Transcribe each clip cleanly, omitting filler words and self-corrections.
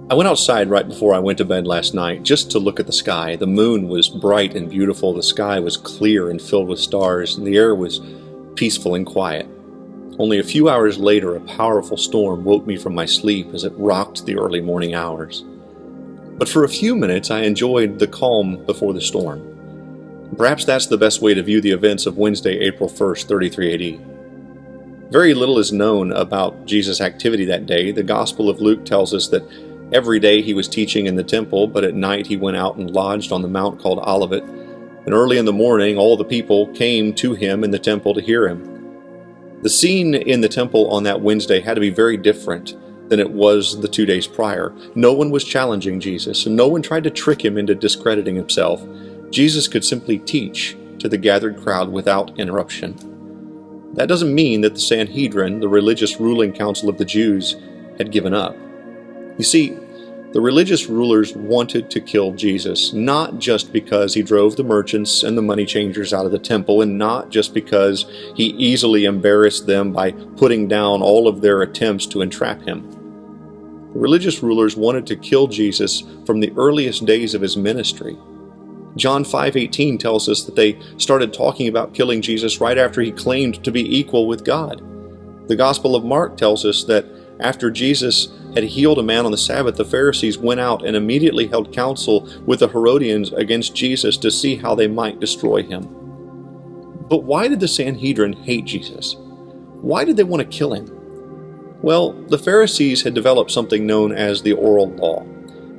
I went outside right before I went to bed last night just to look at the sky. The moon was bright and beautiful, the sky was clear and filled with stars, and the air was peaceful and quiet. Only a few hours later, a powerful storm woke me from my sleep as it rocked the early morning hours. But for a few minutes, I enjoyed the calm before the storm. Perhaps that's the best way to view the events of Wednesday, April 1st, 33 AD. Very little is known about Jesus' activity that day. The Gospel of Luke tells us that every day he was teaching in the temple, but at night he went out and lodged on the mount called Olivet. And early in the morning, all the people came to him in the temple to hear him. The scene in the temple on that Wednesday had to be very different than it was the 2 days prior. No one was challenging Jesus, and no one tried to trick him into discrediting himself. Jesus could simply teach to the gathered crowd without interruption. That doesn't mean that the Sanhedrin, the religious ruling council of the Jews, had given up. You see, the religious rulers wanted to kill Jesus, not just because he drove the merchants and the money changers out of the temple, and not just because he easily embarrassed them by putting down all of their attempts to entrap him. The religious rulers wanted to kill Jesus from the earliest days of his ministry. John 5:18 tells us that they started talking about killing Jesus right after he claimed to be equal with God. The Gospel of Mark tells us that after Jesus had healed a man on the Sabbath, the Pharisees went out and immediately held counsel with the Herodians against Jesus to see how they might destroy him. But why did the Sanhedrin hate Jesus? Why did they want to kill him? Well, the Pharisees had developed something known as the oral law.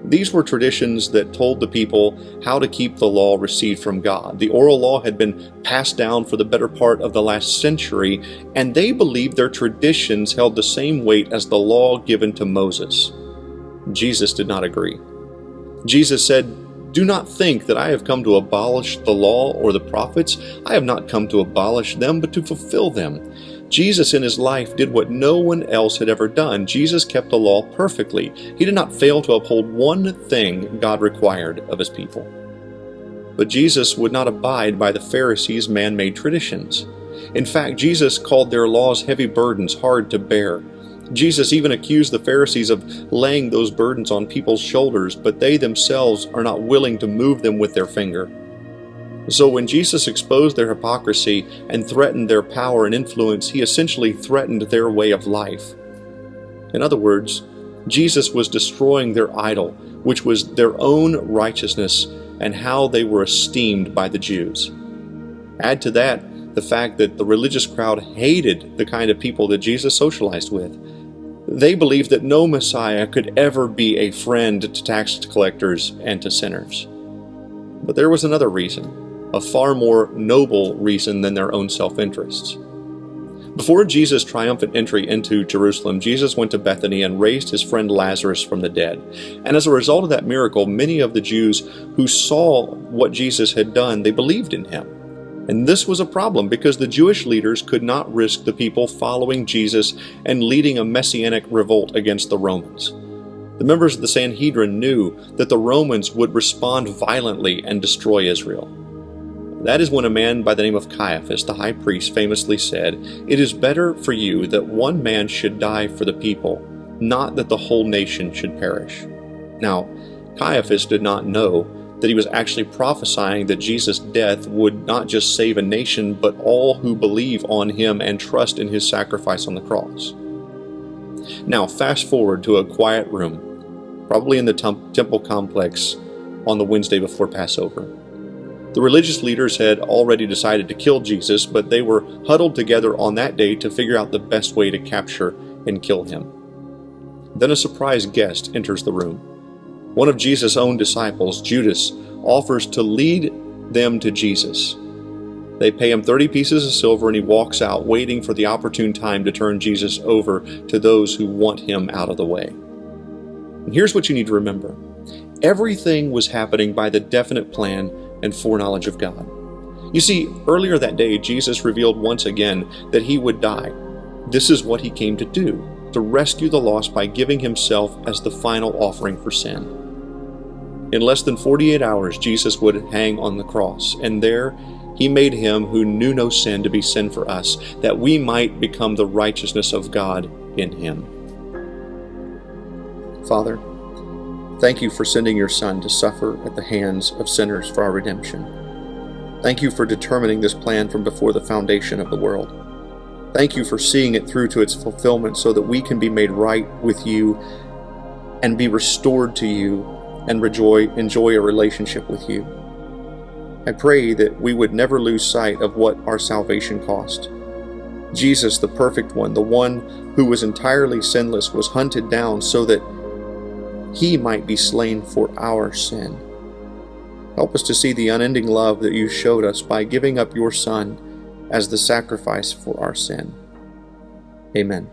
These were traditions that told the people how to keep the law received from God. The oral law had been passed down for the better part of the last century, and they believed their traditions held the same weight as the law given to Moses. Jesus did not agree. Jesus said, "Do not think that I have come to abolish the law or the prophets. I have not come to abolish them, but to fulfill them." Jesus in his life did what no one else had ever done. Jesus kept the law perfectly. He did not fail to uphold one thing God required of his people. But Jesus would not abide by the Pharisees' man-made traditions. In fact, Jesus called their laws heavy burdens, hard to bear. Jesus even accused the Pharisees of laying those burdens on people's shoulders, but they themselves are not willing to move them with their finger. So when Jesus exposed their hypocrisy and threatened their power and influence, he essentially threatened their way of life. In other words, Jesus was destroying their idol, which was their own righteousness and how they were esteemed by the Jews. Add to that the fact that the religious crowd hated the kind of people that Jesus socialized with. They believed that no Messiah could ever be a friend to tax collectors and to sinners. But there was another reason. A far more noble reason than their own self-interests. Before Jesus' triumphant entry into Jerusalem, Jesus went to Bethany and raised his friend Lazarus from the dead. And as a result of that miracle, many of the Jews who saw what Jesus had done, they believed in him. And this was a problem because the Jewish leaders could not risk the people following Jesus and leading a messianic revolt against the Romans. The members of the Sanhedrin knew that the Romans would respond violently and destroy Israel. That is when a man by the name of Caiaphas, the high priest, famously said, "It is better for you that one man should die for the people, not that the whole nation should perish." Now, Caiaphas did not know that he was actually prophesying that Jesus' death would not just save a nation, but all who believe on him and trust in his sacrifice on the cross. Now, fast forward to a quiet room, probably in the temple complex on the Wednesday before Passover. The religious leaders had already decided to kill Jesus, but they were huddled together on that day to figure out the best way to capture and kill him. Then a surprise guest enters the room. One of Jesus' own disciples, Judas, offers to lead them to Jesus. They pay him 30 pieces of silver and he walks out, waiting for the opportune time to turn Jesus over to those who want him out of the way. And here's what you need to remember. Everything was happening by the definite plan and foreknowledge of God. You see, earlier that day, Jesus revealed once again that he would die. This is what he came to do, to rescue the lost by giving himself as the final offering for sin. In less than 48 hours, Jesus would hang on the cross, and there he made him who knew no sin to be sin for us, that we might become the righteousness of God in him. Father, Thank you for sending your Son to suffer at the hands of sinners for our redemption. Thank you for determining this plan from before the foundation of the world. Thank you for seeing it through to its fulfillment so that we can be made right with you and be restored to you and enjoy a relationship with you. I pray that we would never lose sight of what our salvation cost. Jesus, the perfect one, the one who was entirely sinless, was hunted down so that he might be slain for our sin. Help us to see the unending love that you showed us by giving up your Son as the sacrifice for our sin. Amen.